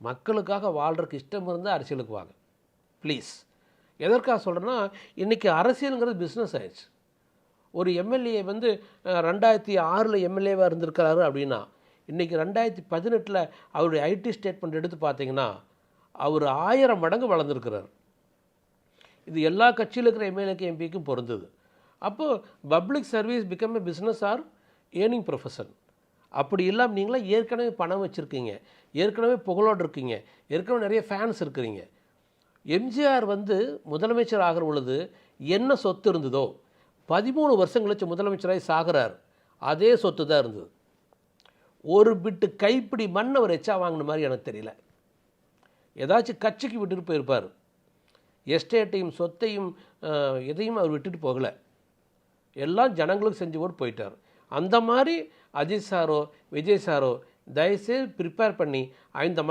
மக்களுக்காக வாழ்கிறதுக்கு இஷ்டம் இருந்தால் அரசியலுக்கு வாங்க ப்ளீஸ். எதற்காக சொல்கிறேன்னா, இன்றைக்கி அரசியலுங்கிறது பிஸ்னஸ் ஆயிடுச்சு. ஒரு எம்எல்ஏ வந்து 2006 எம்எல்ஏவாக இருந்திருக்கிறாரு அப்படின்னா, இன்றைக்கி 2018 அவருடைய ஐடி ஸ்டேட்மெண்ட் எடுத்து பார்த்தீங்கன்னா அவர் 1000 மடங்கு வளர்ந்துருக்கிறார். இது எல்லா கட்சியில் இருக்கிற எம்எல்ஏக்கு எம்பிக்கும் பொருந்தது. அப்போது public service become a business or earning profession. அப்படி இல்லாமல் நீங்களாம் ஏற்கனவே பணம் வச்சுருக்கீங்க, ஏற்கனவே புகழோடு இருக்கீங்க, ஏற்கனவே நிறைய ஃபேன்ஸ் இருக்கிறீங்க. எம்ஜிஆர் வந்து முதலமைச்சர் ஆகிற பொழுது என்ன சொத்து இருந்ததோ 13 வருஷம் கழிச்சு முதலமைச்சராக சாகிறார், அதே சொத்து தான் இருந்தது. ஒரு பிட்டு கைப்பிடி மண் அவர் எச்சா வாங்கின மாதிரி எனக்கு தெரியல. ஏதாச்சும் கட்சிக்கு விட்டுட்டு போயிருப்பார். எஸ்டேட்டையும் சொத்தையும் எதையும் அவர் விட்டுட்டு போகலை. எல்லாம் ஜனங்களுக்கு செஞ்சு போட்டு போயிட்டார். அந்த மாதிரி அஜித் சாரோ விஜய் சாரோ தயவுசெய்து ப்ரிப்பேர் பண்ணி இந்த